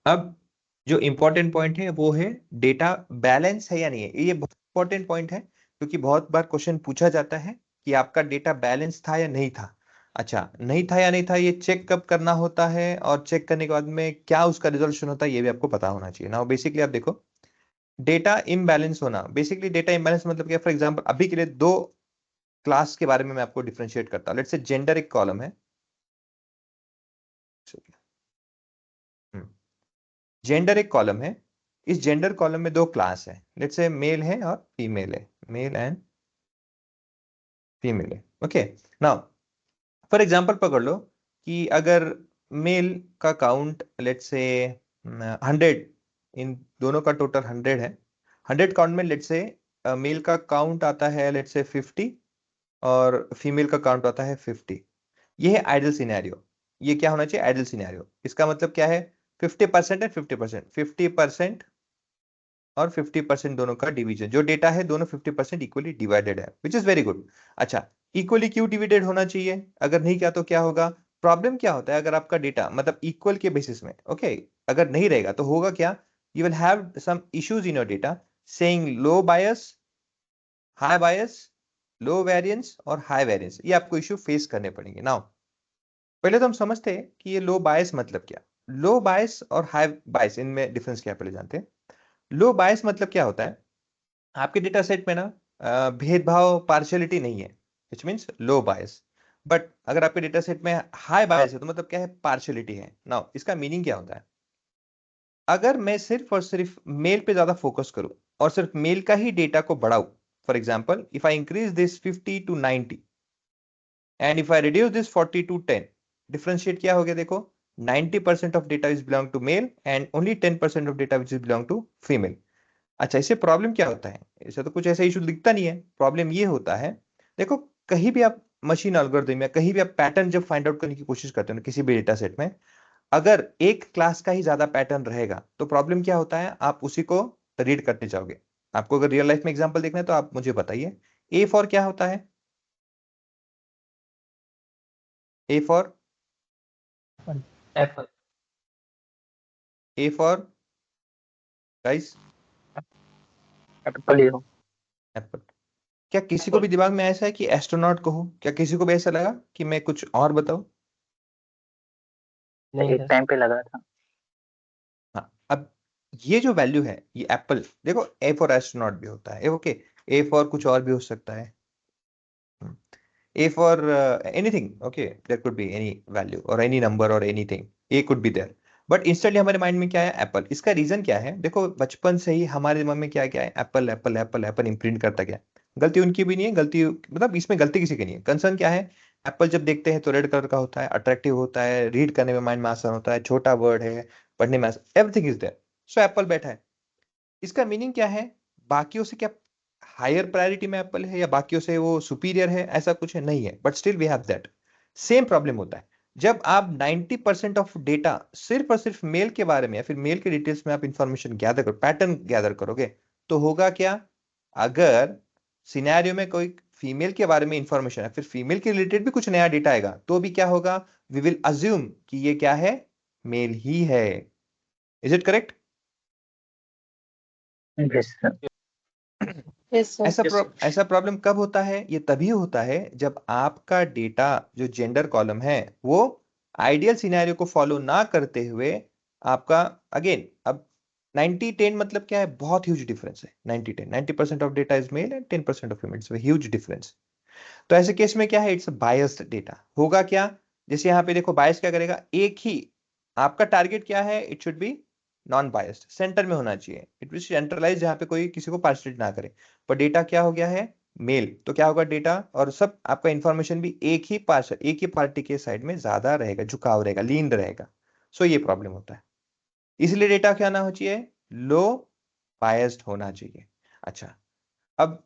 अब जो important point है वो है डेटा बैलेंस है या नहीं है। ये बहुत इंपॉर्टेंट पॉइंट है क्योंकि बहुत बार क्वेश्चन पूछा जाता है कि आपका डेटा बैलेंस था या नहीं था। अच्छा, नहीं था या नहीं था, ये चेक कब करना होता है और चेक करने के बाद में क्या उसका रिजोल्यूशन होता है, ये भी आपको पता होना चाहिए ना। बेसिकली आप देखो, डेटा इम्बैलेंस होना, बेसिकली डेटा इम्बैलेंस मतलब क्या। फॉर एग्जांपल अभी के लिए दो क्लास के बारे में मैं आपको डिफरेंशिएट करता हूँ। लेट्स से जेंडर एक कॉलम है, जेंडर एक कॉलम है। इस जेंडर कॉलम में दो क्लास है, लेट्स से मेल है और फीमेल है, मेल एंड फीमेल है। ओके, नाउ फॉर एग्जांपल पकड़ लो कि अगर मेल का काउंट लेट्स से 100, इन दोनों का टोटल 100 है। 100 काउंट में लेट्स से मेल का काउंट आता है लेट्स से 50 और फीमेल का काउंट आता है 50। ये है आइडल सिनेरियो। ये क्या होना चाहिए, आइडल सिनेरियो। इसका मतलब क्या है, 50% है, 50%, 50% और 50% दोनों का डिवीजन। जो डेटा है दोनों 50% इक्वली डिवाइडेड है, विच इज वेरी गुड। अच्छा, इक्वली क्यों डिवाइडेड होना चाहिए, अगर नहीं किया तो क्या होगा। प्रॉब्लम क्या होता है अगर आपका डेटा मतलब इक्वल के बेसिस में, ओके अगर नहीं रहेगा तो होगा क्या, you will have some issues in your data saying low bias, high bias, low variance और हाई वेरिएंस। ये आपको इश्यू फेस करने पड़ेंगे। नाउ पहले तो हम समझते हैं कि ये लो बायस मतलब क्या। लो बायस और हाई बायस, इनमें डिफरेंस क्या है पहले जानते हैं। लो बायस मतलब क्या होता है, आपके डेटा सेट में ना भेदभाव, पार्शियलिटी नहीं है, which means low bias. But अगर आपके डेटा सेट में हाई बायस है तो मतलब क्या है, पार्शियलिटी है। नाउ इसका मीनिंग क्या होता है, अगर मैं सिर्फ और सिर्फ मेल पे ज्यादा फोकस करूं और सिर्फ मेल का ही डेटा को बढ़ाऊं, for example if I increase this 50 to 90 and if I reduce this 40 to 10, differentiate क्या हो गया देखो, 90% of data is belong to male and only 10% of data which is belong to female. अच्छा, इससे प्रॉब्लम क्या होता है, ऐसा तो कुछ ऐसा इशू दिखता नहीं है। प्रॉब्लम ये होता है, देखो कहीं भी आप मशीन एल्गोरिथम या कहीं भी आप पैटर्न जब फाइंड आउट करने की कोशिश करते हो ना किसी भी डेटा सेट में, अगर एक क्लास का ही ज्यादा पैटर्न रहेगा तो प्रॉब्लम क्या होता है, आप उसी को रीड करते जाओगे। आपको अगर रियल लाइफ में एग्जांपल देखना है तो आप मुझे बताइए, ए फॉर क्या होता है, ए for, apple. A for guys, apple ही हो। एप्पल। क्या किसी को भी दिमाग में ऐसा है कि एस्ट्रोनॉट को हो, क्या किसी को भी ऐसा लगा कि मैं कुछ और बताऊं। नहीं एक टाइम पे लगा था। हाँ, अब ये जो वैल्यू है ये एप्पल, देखो ए फॉर एस्ट्रोनॉट भी होता है, ओके, ए फॉर कुछ और भी हो सकता है, ए for anything, okay, there could be any value और एनी नंबर और anything, a could be there. But instantly हमारे माइंड में क्या है, एप्पल। इसका रीजन क्या है, देखो बचपन से ही हमारे दिमाग में क्या क्या है, Apple Apple Apple Apple imprint करता गया। गलती उनकी भी नहीं है, गलती मतलब इसमें गलती किसी की नहीं है। कंसर्न क्या है, एप्पल जब देखते हैं तो रेड कलर का होता है, अट्रैक्टिव होता है, रीड करने में माइंड में आसान होता है, छोटा वर्ड है, पढ़ने में everything is there, so apple बैठा है। इसका मीनिंग क्या है, बाकियों से क्या हायर प्रायोरिटी में एप्पल है या बाकियों से वो सुपीरियर है, ऐसा कुछ है नहीं है, but still we have that. Same problem होता है जब आप 90% ऑफ डेटा सिर्फ और सिर्फ मेल के बारे में या फिर मेल के डिटेल्स में आप इंफॉर्मेशन गैदर करो, पैटर्न गैदर करोगे, तो होगा क्या, अगर सिनेरियो में कोई फीमेल के बारे में इंफॉर्मेशन है फिर फीमेल के रिलेटेड भी कुछ नया डेटा आएगा तो भी क्या होगा, वी विल अज्यूम कि ये क्या है, मेल ही है। Is it correct. Yes sir. Yes sir. ऐसा प्रॉब्लम कब होता है, ये तभी होता है जब आपका डेटा जो जेंडर कॉलम है वो आइडियल सिनेरियो को फॉलो ना करते हुए आपका, अगेन अब 90-10 मतलब क्या है, बहुत ह्यूज डिफरेंस है। 90-10, 90% of data is male and 10% of female, huge difference. तो ऐसे केस में क्या है, इट्स बायस्ड डेटा। होगा क्या, जैसे यहाँ पे देखो बायस क्या करेगा, एक ही आपका टारगेट क्या है, it should B non biased, centre में होना चाहिए, इट विल सेंट्रलाइज जहाँ पे कोई किसी को पार्टिसिपेट ना करे। पर डेटा क्या हो गया है, मेल, तो क्या होगा डेटा और सब आपका इंफॉर्मेशन भी एक ही पार्टी के साइड में ज्यादा रहेगा, झुकाव रहेगा, लीन रहेगा। सो ये प्रॉब्लम होता है, इसलिए डेटा क्या ना हो चाहिए, लो बायस्ड होना चाहिए। अच्छा, अब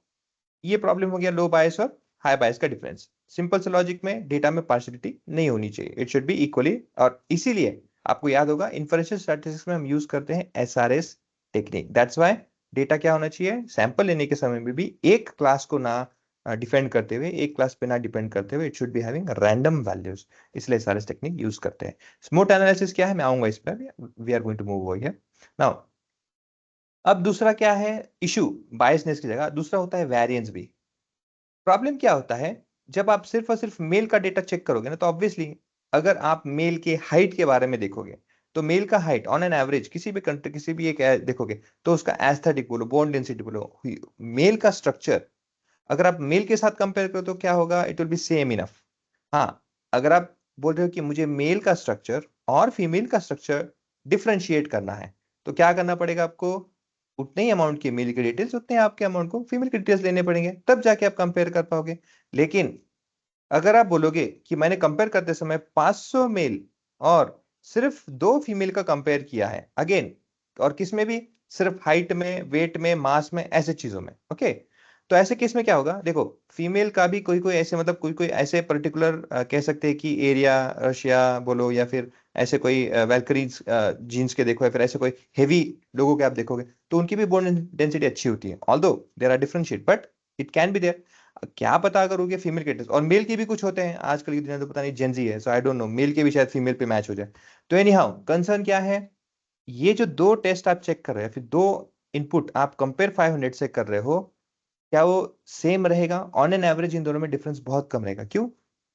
ये प्रॉब्लम हो गया लो बायस और हाई बायस का डिफरेंस। सिंपल से लॉजिक में डेटा में पार्शियलिटी नहीं होनी चाहिए, इट शुड बी इक्वली। और इसीलिए आपको याद होगा इन्फरेंशियल स्टैटिस्टिक्स में हम यूज करते हैं SRS technique. That's why data क्या होना चाहिए, सैंपल लेने के समय में भी एक क्लास को ना डिपेंड करते हुए, एक क्लास पे ना डिपेंड करते हुए, it should be having random values, इसलिए सारे टेक्निक यूज करते हैं। स्मूथ एनालिसिस क्या है, मैं आऊंगा इस पर, we are going to move over here now. अब दूसरा क्या है इशू, बायसनेस की जगह दूसरा होता है वेरिएंस भी। प्रॉब्लम क्या होता है, जब आप सिर्फ और सिर्फ मेल का डेटा चेक करोगे ना, तो ऑब्वियसली अगर आप मेल के हाइट के बारे में देखोगे, तो मेल का हाइट ऑन एन एवरेज किसी भी कंट्री, किसी भी एक देखोगे, तो उसका एस्थेटिक बोलो, बोन डेंसिटी बोलो, मेल का स्ट्रक्चर, अगर आप मेल के साथ कंपेयर करो तो क्या होगा, it will B same enough. हाँ, अगर आप बोल रहे हो कि मुझे मेल का स्ट्रक्चर और फीमेल का स्ट्रक्चर डिफरेंशिएट करना है, तो क्या करना पड़ेगा आपको, उतने ही अमाउंट की मेल की डिटेल्स, उतने ही आपके अमाउंट को फीमेल की डिटेल्स लेने पड़ेंगे, तब जाके आप कंपेयर कर पाओगे। लेकिन अगर आप बोलोगे कि मैंने कंपेयर करते समय 500 मेल और सिर्फ 2 फीमेल का कंपेयर किया है, अगेन, और किस में भी, सिर्फ हाइट में, वेट में, मास में, ऐसे चीजों में, ओके, तो ऐसे केस में क्या होगा, देखो, फीमेल का भी कोई कोई ऐसे, मतलब कोई कोई ऐसे पर्टिकुलर कह सकते हैं कि एरिया, रशिया बोलो, या फिर ऐसे कोई वैल्करीज जीन्स के देखो, या फिर ऐसे कोई हेवी लोगों के आप देखोगे, तो उनकी भी बोन डेंसिटी अच्छी होती है, although there are differentiate, but it can be there. क्या पता अगर हो गया फीमेल के टेस्ट, और मेल के भी कुछ होते हैं आजकल की दुनिया, तो पता नहीं जेंजी है, सो आई डोंट नो, मेल के भी शायद फीमेल पे मैच हो जाए। तो एनी हाउ कंसर्न क्या है, ये जो 2 टेस्ट आप चेक कर रहे हैं, फिर 2 इनपुट आप कंपेयर 500 से कर रहे हो, क्या वो सेम रहेगा? ऑन एन एवरेज इन दोनों में डिफरेंस बहुत कम रहेगा। क्यों?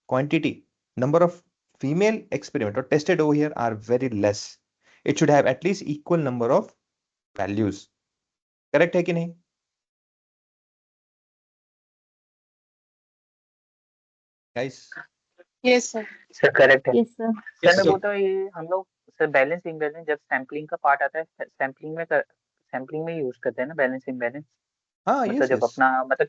Quantity, number of female experiment और tested over here are very less, it should have at least equal number of values. Correct है कि नहीं guys? Yes sir. Sir correct है। Yes sir. सर मैं बोलता हूँ ये हम लोग सर बैलेंस इम्बैलेंस जब सैम्पलिंग का पार्ट आता है, सैम्पलिंग में यूज करते हैं ना बैलेंस इम्बैलेंस, हाँ, मतलब यस जब यस। अपना मतलब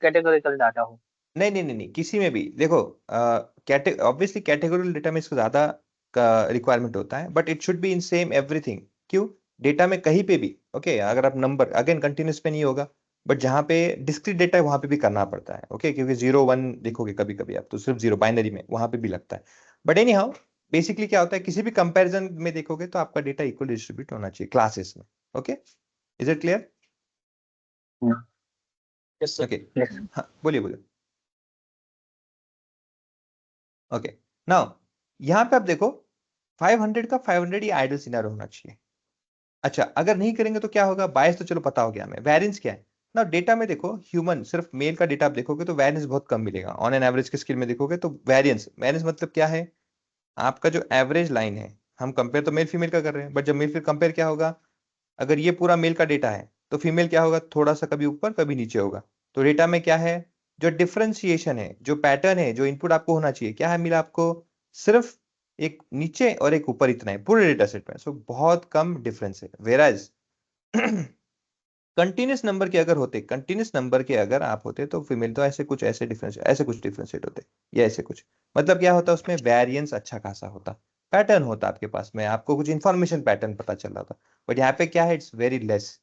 कैटेगोरिकल डाटा हो। नहीं नहीं नहीं नहीं, किसी में भी देखो, ऑब्वियसली कैटेगोरिकल डेटा में इसको ज्यादा का रिक्वायरमेंट होता है, but it should be in same everything. क्यों? डेटा में कहीं पे भी, ओके, अगर आप नंबर अगेन कंटिन्यूस पे नहीं होगा, बट जहां पे डिस्क्रीट डेटा है वहां पे भी करना पड़ता है, ओके, क्योंकि 0 1 देखोगे कभी कभी आप, तो सिर्फ 0 बाइनरी में वहां पे भी लगता है। बट एनी हाउ, बेसिकली क्या होता है, किसी भी कंपैरिजन में देखोगे तो आपका डेटा इक्वल डिस्ट्रीब्यूट होना चाहिए क्लासेस में। Okay, is it clear? Yes okay, sir. हाँ बोलिए बोलिए। ओके, नाउ यहाँ पे आप देखो, 500 का 500 ही आइडल सिनेरियो होना चाहिए। अच्छा, अगर नहीं करेंगे तो क्या होगा, बायस तो चलो पता हो गया हमें, वेरिएंस क्या है ना, डेटा में देखो, ह्यूमन सिर्फ मेल का डेटा आप देखोगे तो वेरिएंस बहुत कम मिलेगा, ऑन एन एवरेज के स्केल में देखोगे तो वेरिएंस, वेरिएंस मतलब क्या है, आपका जो एवरेज लाइन है, हम कंपेयर तो मेल फीमेल का कर रहे हैं, बट जब मेल फिर कंपेयर क्या होगा, अगर ये पूरा मेल का डेटा है तो फीमेल क्या होगा, थोड़ा सा कभी ऊपर कभी नीचे होगा। तो डेटा में क्या है, जो डिफरेंशिएशन है, जो पैटर्न है, जो इनपुट आपको होना चाहिए, क्या है मिला आपको, सिर्फ एक नीचे और एक ऊपर, इतना है पूरे डेटा सेट में, सो बहुत कम डिफरेंस है। वेराज कंटिन्यूस नंबर के अगर होते, कंटिन्यूस नंबर के अगर आप होते, तो फीमेल तो ऐसे कुछ, ऐसे डिफरेंस, ऐसे कुछ डिफरेंशिएट होते, या ऐसे कुछ, मतलब क्या होता, उसमें वेरिएंस अच्छा खासा होता, पैटर्न होता आपके पास में, आपको कुछ इंफॉर्मेशन पैटर्न पता चल रहा था। बट यहाँ पे क्या है, इट्स वेरी लेस,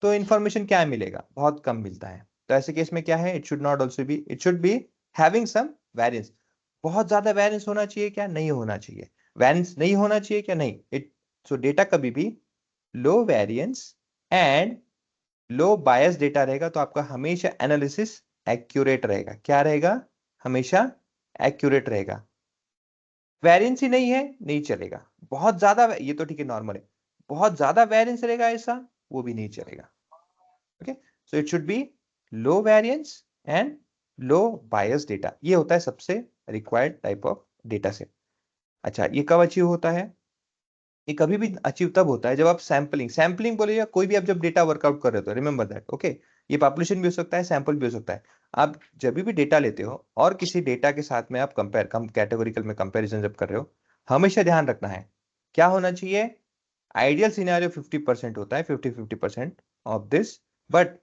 तो इंफॉर्मेशन क्या मिलेगा, बहुत कम मिलता है। तो ऐसे केस में क्या है, it should not also be, it should be having some variance. बहुत ज्यादा वेरिएंस होना चाहिए क्या, नहीं होना चाहिए, वेरिएंस नहीं होना चाहिए क्या, नहीं, इट, सो डेटा कभी भी low variance and low bias data रहेगा, तो आपका हमेशा एनालिसिस एक्यूरेट रहेगा। क्या रहेगा? हमेशा एक्यूरेट रहेगा। वेरिएंस ही नहीं है, नहीं चलेगा। बहुत ज्यादा, ये तो ठीक है, नॉर्मल है, बहुत ज्यादा वेरिएंस रहेगा ऐसा, वो भी नहीं चलेगा। Okay, so it should be low variance and low bias data, ये होता है सबसे required type of data set. अच्छा, ये कब अचीव होता है? ये कभी भी अचीव तब होता है जब आप सैंपलिंग, सैंपलिंग बोले या कोई भी आप जब डेटा वर्कआउट कर रहे हो, रिमेंबर दैट, ओके, ये पॉपुलेशन भी हो सकता है, सैंपल भी हो सकता है। आप जब भी डेटा लेते हो और किसी डेटा के साथ में आप कंपेयर, कम कैटेगोरिकल में कंपैरिजन जब कर रहे हो, हमेशा ध्यान रखना है क्या होना चाहिए, आइडियल सिनेरियो 50% होता है, 50-50% of this, but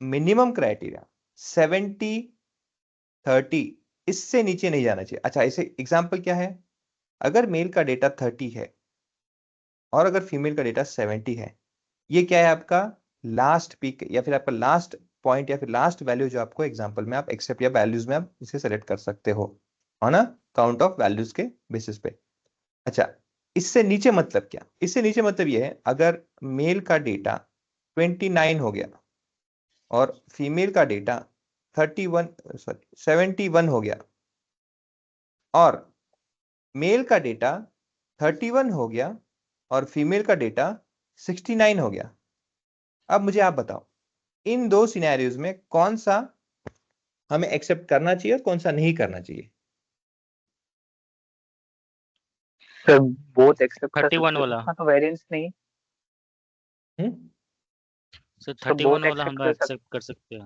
minimum criteria 70-30, इससे नीचे नहीं जाना चाहिए। अच्छा, इसे एग्जाम्पल क्या है, अगर मेल का डेटा 30 है और अगर फीमेल का डेटा 70 है, ये क्या है आपका लास्ट पीक, या फिर आपका लास्ट पॉइंट, या फिर लास्ट वैल्यू जो आपको एग्जांपल में आप एक्सेप्ट या वैल्यूज में आप इसे सेलेक्ट कर सकते हो on a count of values के बेसिस पे। अच्छा, इससे नीचे मतलब क्या, इससे नीचे मतलब ये है, अगर मेल का डेटा 29 हो गया और फीमेल का डेटा 71 हो गया और मेल का डेटा 31 हो गया और फीमेल का डेटा 69 हो गया। अब मुझे आप बताओ इन दो सिनेरियोज में कौन सा हमें एक्सेप्ट करना चाहिए और कौन सा नहीं करना चाहिए? सर बोथ एक्सेप्ट कर 31 सकते हो, वाला उसका तो वेरिएंस नहीं। सर सर 31 बोथ वाला हम एक्सेप्ट कर सकते एक्सेप्ट कर सकते हैं।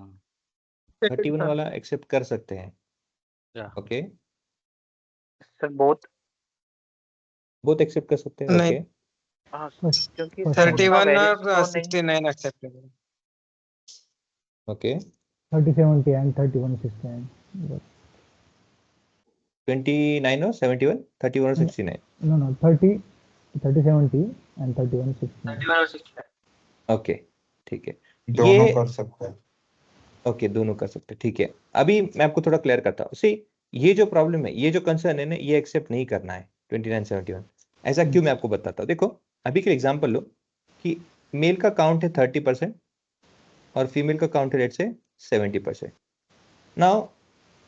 31 वाला एक्सेप्ट कर सकते हैं। क्या? Okay, sir both both accept कर सकते हैं। नहीं। ओके, हाँ First- क्योंकि first सर one. उसका 31 वेरिएंस और तो नहीं। 69 एक्सेप्टेबल। Okay, 3070 and 3169. 29 और 71, 31 और 69। No, 3070 and 3169. ओके, ठीक है, दोनों ये कर सकते हैं। ओके दोनों कर सकते हैं। ठीक है, अभी मैं आपको थोड़ा क्लियर करता हूँ। सी ये जो प्रॉब्लम है, ये जो कंसर्न है ना, ये एक्सेप्ट नहीं करना है 2971। ऐसा क्यों, मैं आपको बताता हूँ। देखो अभी के एग्जांपल लो कि मेल का काउंट है 30% और फीमेल का काउंट है लेट्स से 70%। नाउ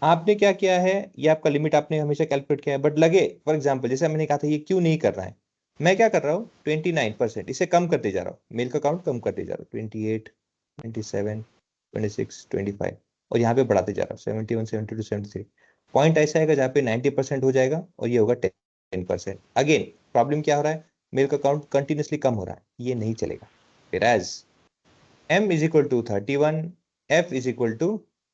आपने क्या किया है, ये आपका लिमिट आपने हमेशा कैलकुलेट किया है, बट लगे फॉर एग्जांपल जैसे मैंने कहा था ये क्यों नहीं कर रहा है, मैं क्या कर रहा हूँ 29%, इसे कम करते जा रहा हूँ, मेल का काउंट कम करते जा रहा हूँ, 28, 27, 26, 25 और यहाँ पे बढ़ाते जा रहा हूँ 71, 72, 73। पॉइंट ऐसा आएगा जहाँ पे 90% हो जाएगा और ये होगा 10%। अगेन प्रॉब्लम क्या हो रहा है, मेल का काउंट कंटिन्यूसली कम हो रहा है, ये नहीं चलेगा। फिर as m is equal to 31, f is equal to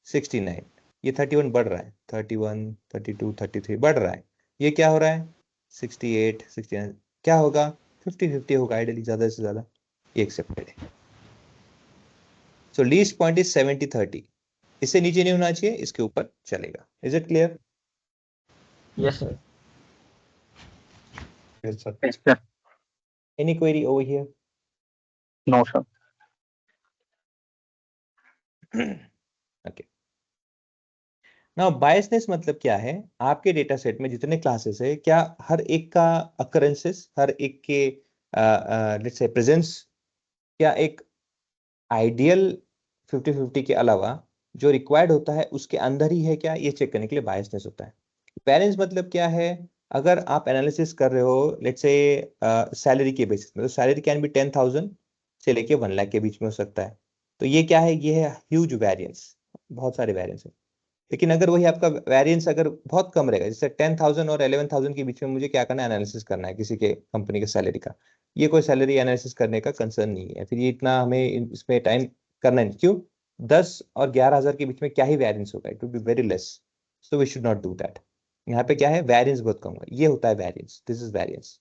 69, ये 31 बढ़ रहा है, 31, 32, 33 बढ़ रहा है, ये क्या हो रहा है 68, 69, क्या होगा 50-50 होगा आइडियली, ज्यादा से ज्यादा, ये एक्सेप्टेड है। सो लीस्ट पॉइंट इज 70-30, इससे नीचे नहीं होना चाहिए, इसके ऊपर चलेगा। Is it clear? Yes, sir. Yes, sir. Yes, sir. Any query over here? No, sir. Okay, now biasness मतलब क्या है, आपके डेटा सेट में जितने क्लासेस है, क्या हर एक का अकरेंसेस, हर एक के लेट्स से प्रेजेंस, क्या एक आइडियल 50-50 के अलावा जो रिक्वायर्ड होता है उसके अंदर ही है क्या, ये चेक करने के लिए बायसनेस होता है। वैरिएंस मतलब क्या है, अगर आप एनालिसिस कर रहे हो लेट्स से सैलरी के बेसिस में, तो सैलरी कैन बी 10,000 से लेके 1 लाख के बीच में हो सकता है, तो ये क्या है, ये है ह्यूज वेरिएंस, बहुत सारे वेरिएंस है। लेकिन अगर वही आपका वेरिएंस अगर बहुत कम रहेगा, जैसे 10,000 और 11,000 के बीच में मुझे क्या करना है, एनालिसिस करना है किसी के कंपनी के सैलरी का, ये कोई सैलरी एनालिसिस करने का कंसर्न नहीं है, फिर ये इतना हमें इसमें टाइम करना नहीं। क्यों, 10 और 11,000 के बीच में क्या ही वेरिएंस होगा, it will be very less, so we should not do that. यहाँ पे क्या है, वेरिएंस बहुत कम होगा, ये होता है वेरिएंस, दिस इज वेरिएंस।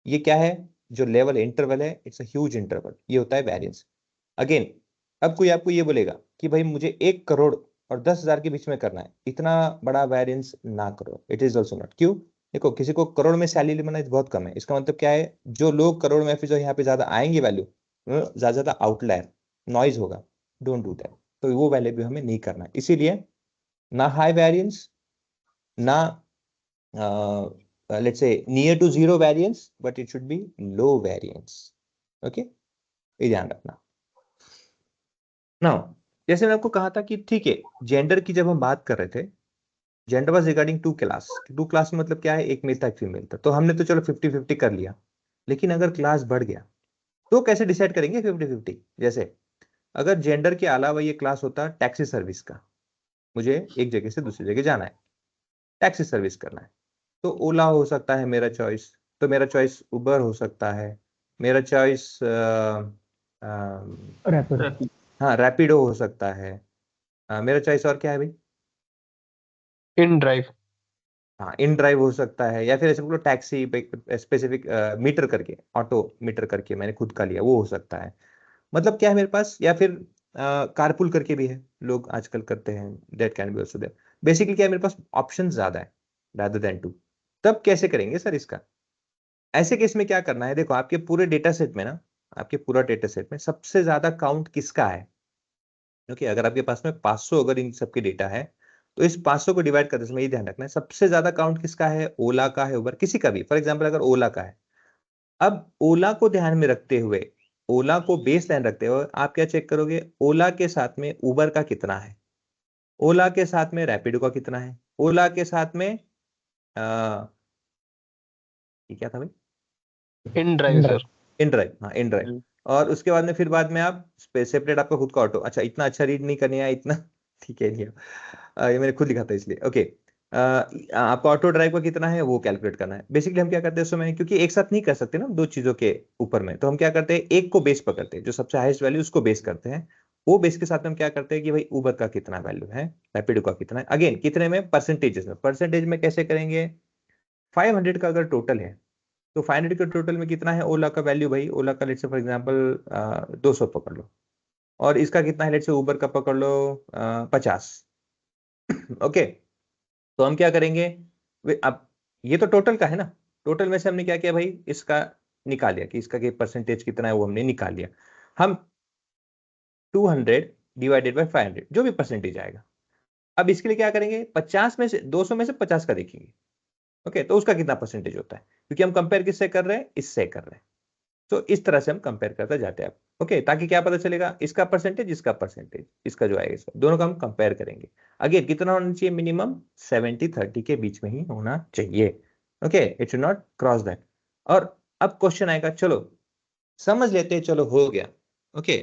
ये क्या है, जो लेवल इंटरवल है, इट्स अ ह्यूज इंटरवल, ये होता है वेरिएंस। अगेन अब कोई आपको ये बोलेगा कि भाई मुझे 1 करोड़ और 10,000 के बीच में करना है, इतना बड़ा वेरिएंस ना करो, इट इज ऑल्सो नॉट। क्यों, देखो किसी को करोड़ में सैलरी बनाना बहुत कम है, इसका मतलब क्या है, जो लोग करोड़ में फिर जो यहाँ पे ज्यादा आएंगे वैल्यू, ज्यादा आउटलायर नॉइज होगा, डोंट डू दैट। तो वो वैल्यू भी हमें नहीं करना है, इसीलिए ना हाई वेरिएंस, ना let's say near to zero variance, but it should be low variance. Okay, ये ध्यान रखना। नाउ जैसे मैं आपको कहा था कि ठीक है, जेंडर की जब हम बात कर रहे थे, gender was regarding to class में, मतलब क्या है, एक मेल था एक फीमेल था, तो हमने तो चलो 50-50 कर लिया। लेकिन अगर क्लास बढ़ गया तो कैसे डिसाइड करेंगे 50-50? जैसे अगर जेंडर के अलावा ये क्लास होता टैक्सी सर्विस का, मुझे एक जगह से दूसरी जगह जाना है, टैक्सी सर्विस करना है, तो ओला हो सकता है मेरा चॉइस, तो मेरा चॉइस उबर हो सकता है, मेरा चॉइस Rapid. हाँ रैपिडो हो सकता है, मेरा चॉइस और क्या है भाई, इन ड्राइव। हाँ इन ड्राइव हो सकता है, या फिर ऐसे बोलो टैक्सी स्पेसिफिक मीटर करके, ऑटो मीटर करके मैंने खुद का लिया, वो हो सकता है। मतलब क्या है मेरे पास, या फिर कारपूल करके भी है, लोग आजकल करते हैं, that can be also there. Basically क्या है, मेरे पास ऑप्शन ज्यादा है रादर देन टू। तब कैसे करेंगे सर इसका, ऐसे केस में क्या करना है, देखो आपके पूरे डेटा सेट में ना, आपके पूरा डेटा सेट में सबसे ज्यादा काउंट किसका है, ओके अगर आपके पास में 500 अगर इन सबके डेटा है, तो इस 500 को डिवाइड करते समय ये ध्यान रखना है सबसे ज्यादा काउंट किसका है, ओला का है, उबर, किसी का भी। फॉर एग्जांपल अगर ओला का है, अब ओला को ध्यान में रखते हुए, ओला को बेस लाइन रखते हुए आप क्या चेक करोगे, ओला के साथ में उबर का कितना है, ओला के साथ में रैपिडो का कितना है, ओला के साथ में ये क्या था भाई, in drive sir. In drive, हाँ इन ड्राइव। और उसके बाद में फिर बाद में आप सेपरेट आपका खुद का ऑटो। अच्छा इतना अच्छा रीड नहीं करने आया इतना ठीक है, ये मैंने खुद लिखा था इसलिए। ओके, आपका ऑटो ड्राइव का कितना है वो कैलकुलेट करना है। बेसिकली हम क्या करते हैं उस समय, क्योंकि एक साथ नहीं कर सकते ना दो चीजों के ऊपर में, तो हम क्या करते हैं एक को बेस पकड़ते हैं, जो सबसे हाईएस्ट वैल्यू उसको बेस करते हैं। वो बेस के साथ हम क्या करते हैं कि भाई उबर का कितना वैल्यू है, रैपिडो का कितना है, अगेन कितने में, परसेंटेजेस में। परसेंटेज में कैसे करेंगे, 500 का अगर टोटल है तो 500 के टोटल में कितना है ओला का वैल्यू, भाई ओला का लेट्स से फॉर एग्जांपल 200 पकड़ लो, और इसका कितना है लेट्स से उबर का पकड़ लो 50। ओके, तो हम क्या करेंगे, अब ये तो टोटल का है ना, टोटल में से हमने क्या किया भाई, इसका निकाल लिया कि इसका परसेंटेज कितना है वो हमने निकाल लिया। हम 200 डिवाइडेड बाय 500 जो भी परसेंटेज आएगा, अब इसके लिए क्या करेंगे, 50 में से 200 में से 50 का देखेंगे। ओके, तो उसका कितना परसेंटेज होता है, क्योंकि हम कंपेयर किससे कर रहे हैं, इससे कर रहे हैं। तो इस तरह से हम कंपेयर करते जाते हैं। ओके, ताकि क्या पता चलेगा, इसका परसेंटेज, इसका परसेंटेज, इसका जो आएगा, इसका दोनों का हम कंपेयर करेंगे। अगेन कितना होना चाहिए, मिनिमम 70-30 के बीच में ही होना चाहिए। Okay, it should not cross that. और अब क्वेश्चन आएगा, चलो समझ लेते हैं, चलो हो गया। ओके,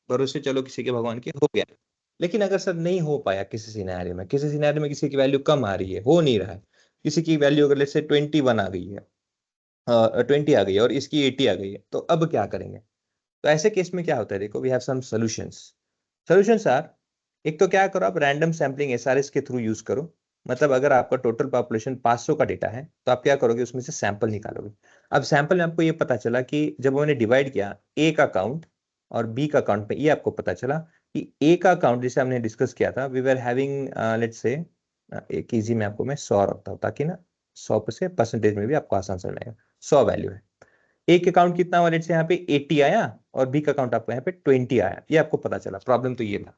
भरोसे चलो किसी के भगवान के हो गया, लेकिन अगर सर नहीं हो पाया किसी सिनेरियो में, किसी सिनेरियो में किसी की वैल्यू कम आ रही है, हो नहीं रहा है, किसी की वैल्यू अगर लेट्स से 21 आ गई है, 20 आ गई है और इसकी 80 आ गई है, तो अब क्या करेंगे। तो ऐसे केस में क्या होता है, देखो we have some solutions. Solutions are, एक तो क्या करो आप, रैंडम सैम्पलिंग एसआरएस के थ्रू यूज करो। मतलब अगर आपका टोटल पॉपुलेशन 500 का डेटा है तो आप क्या करोगे, उसमें से सैंपल निकालोगे। अब सैंपल में आपको ये पता चला कि जब उन्होंने डिवाइड किया ए का काउंट और बी का काउंट पे, ये आपको पता चला कि ए का काउंट जिसे हमने डिस्कस किया था, we were having let's say, एक इजी में आपको मैं 100 रखता हूँ ताकि ना 100 से परसेंटेज में भी आपको आसान समझ आएगा। 100 वैल्यू है, ए के काउंट कितना हुआ, लेट्स से यहाँ पे 80 आया और बी का काउंट आपको यहाँ पे 20 आया, ये आपको पता चला। प्रॉब्लम तो ये था।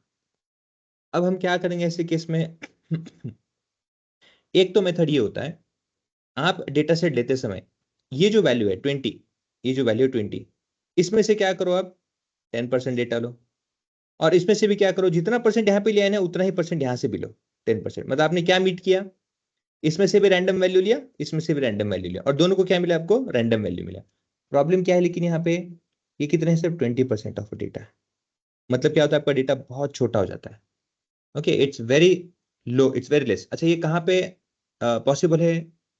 अब हम क्या करेंगे ऐसे केस में एक तो मेथड ये होता है, आप डेटा सेट लेते समय ये जो वैल्यू है 20, ये जो वैल्यू है 20, इसमें से क्या करो आप 10% डेटा लो, और इसमें से भी क्या करो, जितना परसेंट यहाँ पे लिया है ना उतना ही परसेंट यहाँ से भी लो, 10%। मतलब आपने क्या मीट किया, इसमें से भी रैंडम वैल्यू लिया, इसमें से भी रैंडम वैल्यू लिया, और दोनों को क्या मिला, आपको रैंडम वैल्यू मिला। प्रॉब्लम क्या है लेकिन यहाँ पे, ये कितने, सिर्फ 20% ऑफ डेटा है। मतलब क्या होता है, आपका डेटा बहुत छोटा हो जाता है। Okay, it's very low, it's very less. अच्छा, ये कहाँ पे पॉसिबल है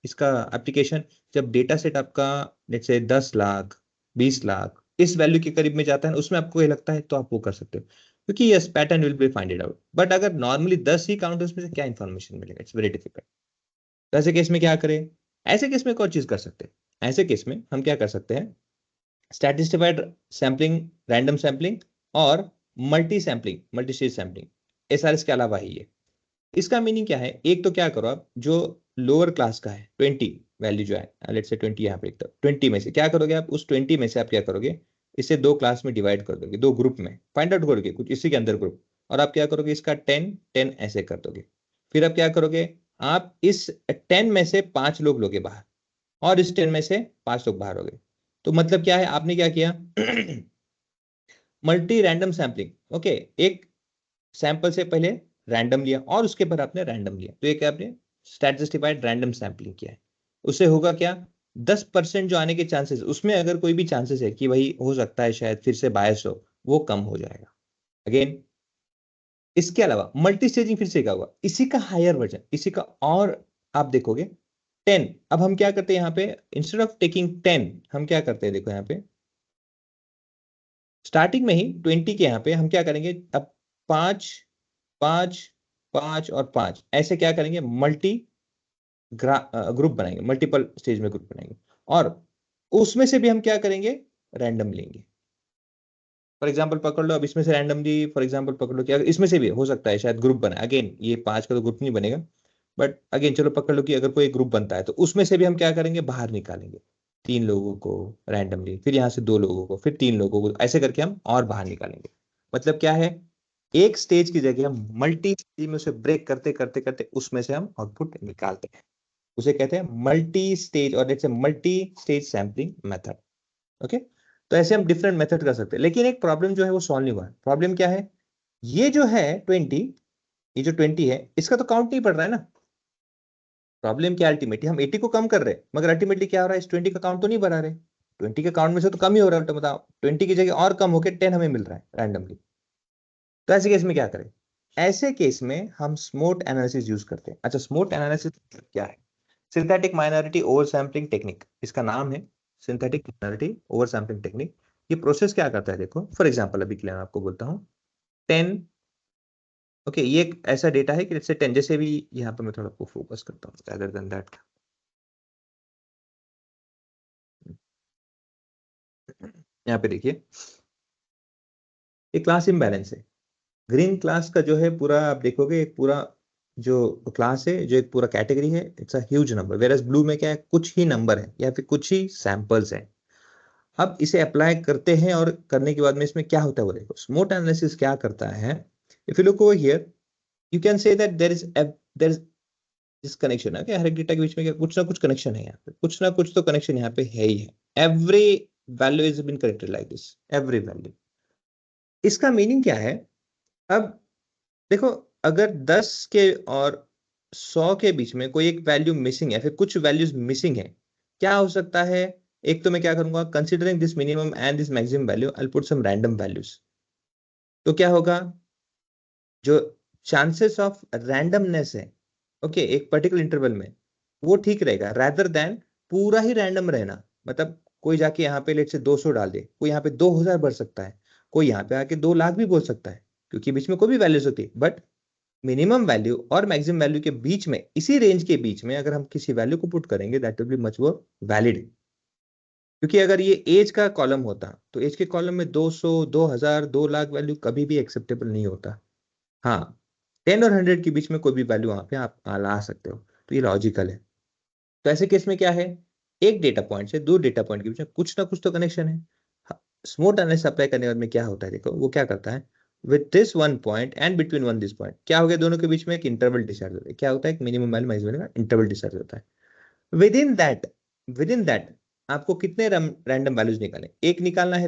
इसका एप्लीकेशन, जब डेटा सेट आपका लेट्स से 10 लाख 20 लाख इस वैल्यू के करीब में जाता है, उसमें आपको ये लगता है तो आप वो कर सकते हो, क्योंकि yes pattern will be find it out. But अगर नॉर्मली 10 ही काउंट, उसमें से क्या इन्फॉर्मेशन मिलेगा, इट्स वेरी डिफिकल्ट। तो ऐसे केस में क्या करें, ऐसे केस में एक और चीज कर सकते हैं। ऐसे केस में हम क्या कर सकते हैं, स्टैटिस्टिफाइड सैम्पलिंग, रैंडम सैम्पलिंग और multi sampling, multi stage sampling, SRS के अलावा ही है। इसका मीनिंग क्या है, एक तो क्या करो आप, जो लोअर क्लास का है 20 वैल्यू जो है, लेट्स से 20 यहाँ पे एक, तो 20 में से क्या करोगे आप, उस 20 में से आप क्या करोगे, इसे दो क्लास में डिवाइड कर दोगे, दो ग्रुप में फाइंड आउट करोगे कुछ इसी के अंदर ग्रुप, और आप क्या करोगे, इसका 10-10 ऐसे कर दोगे। फिर आप क्या करोगे, आप इस 10 में से 5 लोग लोगे बाहर, और इस 10 में से 5 लोग बाहर हो गए। तो मतलब क्या है, आपने क्या किया मल्टी रैंडम सैम्पलिंग। ओके, एक सैंपल से पहले रैंडम लिया और उसके बाद आपने रैंडम लिया, तो ये क्या आपने स्टैटिस्टिफाइड रैंडम सैम्पलिंग किया है। उससे होगा क्या, 10% जो आने के चांसेस, उसमें अगर कोई भी चांसेस है कि भाई हो सकता है शायद फिर से बायस हो, वो कम हो जाएगा। अगेन इसके अलावा मल्टी स्टेजिंग फिर से क्या हुआ, इसी का हायर वर्जन, इसी का, और आप देखोगे 10। अब हम क्या करते हैं यहाँ पे, इंस्टेड ऑफ टेकिंग 10 हम क्या करते हैं, देखो यहाँ पे स्टार्टिंग में ही 20 के यहाँ पे हम क्या करेंगे, अब 5 5 5 और 5 ऐसे क्या करेंगे, मल्टी ग्रुप बनाएंगे, मल्टीपल स्टेज में ग्रुप बनाएंगे, और उसमें से भी हम क्या करेंगे, रैंडम लेंगे। फॉर एग्जाम्पल पकड़ लो, अब इसमें से रैंडमली फॉर एग्जाम्पल पकड़ लो कि अगर इसमें से भी हो सकता है शायद ग्रुप बना, अगेन ये 5 का तो ग्रुप नहीं बनेगा, बट अगेन चलो पकड़ लो कि अगर कोई ग्रुप बनता है तो उसमें से भी हम क्या करेंगे, बाहर निकालेंगे 3 लोगों को रैंडमली, फिर यहाँ से 2 लोगों को, फिर 3 लोगों को, ऐसे करके हम और बाहर निकालेंगे। मतलब क्या है, एक स्टेज की जगह हम मल्टी स्टेज में उसे ब्रेक करते करते करते उसमें से हम आउटपुट निकालते हैं, उसे कहते हैं मल्टी स्टेज, और let's say multi stage sampling method. Okay, तो ऐसे हम डिफरेंट मेथड कर सकते हैं, लेकिन एक प्रॉब्लम जो है वो सॉल्व नहीं हुआ है। प्रॉब्लम क्या है, ये जो है 20, ये जो 20 है इसका तो काउंट नहीं पड़ रहा है ना। प्रॉब्लम क्या अल्टीमेटली हम 80 को कम कर रहे हैं, मगर अल्टीमेटली क्या हो रहा है, इस 20 का काउंट तो नहीं बढ़ा रहे। 20 के काउंट में से तो कम ही हो रहा है, तो बताओ 20 की जगह और कम होकर 10 हमें मिल रहा है रैंडमली। तो ऐसे केस में क्या करें, ऐसे केस में हम स्मॉट एनालिसिस यूज करते हैं। अच्छा, स्मॉट एनालिसिस क्या है? Synthetic minority over sampling technique इसका नाम है, synthetic minority over sampling technique. ये प्रोसेस क्या करता है देखो, फॉर एग्जांपल अभी के लिए मैं आपको बोलता हूँ 10, ओके ये एक ऐसा डेटा है कि जैसे 10, जैसे भी यहाँ पे मैं थोड़ा आपको फोकस करता हूँ rather than that। यहाँ पे देखिए एक क्लास इम्बैलेंस है। ग्रीन क्लास का जो है पूरा आप देखोगे, एक पूरा जो क्लास है, जो एक पूरा कैटेगरी है, it's a huge number. Whereas blue में क्या है, कुछ ही नंबर है या फिर कुछ ही सैंपल्स हैं। अब इसे अप्लाई करते हैं और करने के बाद में इसमें क्या होता है वो देखो। स्मॉट एनालिसिस क्या करता है, if you look over here you can say that there is this connection है। हर एक डेटा के बीच में क्या कुछ ना कुछ कनेक्शन है, यहाँ पे कुछ ना कुछ तो कनेक्शन यहाँ पे है ही है। Every value is been connected like this, every value. इसका मीनिंग क्या है, अब देखो अगर 10 के और 100 के बीच में कोई एक वैल्यू मिसिंग है, फिर कुछ वैल्यूज मिसिंग है, क्या हो सकता है? एक तो मैं क्या करूंगा, considering this minimum and this maximum value I will put some random values. तो क्या होगा, जो चांसेस ऑफ रैंडमनेस है ओके एक पर्टिकुलर इंटरवल में, वो ठीक रहेगा रादर देन पूरा ही रैंडम रहना। मतलब कोई जाके यहाँ पे लेट से 200 डाल दे, कोई यहाँ पे 2000 बढ़ सकता है, कोई यहाँ पे आके 2 लाख भी बोल सकता है, क्योंकि बीच में कोई भी वैल्यूज होती है। बट मिनिमम वैल्यू और मैक्सिमम वैल्यू के बीच में, इसी रेंज के बीच में अगर हम किसी वैल्यू को पुट करेंगे that will be much more valid. क्योंकि अगर ये एज का कॉलम होता तो एज के कॉलम में 200, 2000, 2 लाख वैल्यू कभी भी एक्सेप्टेबल नहीं होता। हाँ 10 और 100 के बीच में कोई भी वैल्यू वहां पे आप ला सकते हो, तो ये लॉजिकल है। तो ऐसे केस में क्या है, एक डेटा पॉइंट से 2 डेटा पॉइंट के बीच में कुछ ना कुछ तो कनेक्शन है। स्मॉट एनालिसिस अप्लाई करने के बाद में क्या होता है देखो, वो क्या करता है, with this one point and between one this point क्या हो गया, दोनों के बीच में एक इंटरवल डिसाइड होता है। क्या होता है, एक मिनिमम वैल्यू मैक्सिमम वैल्यू का इंटरवल डिसाइड होता है। विद इन दैट आपको कितने रैंडम वैल्यूज निकालें, एक निकालना है तो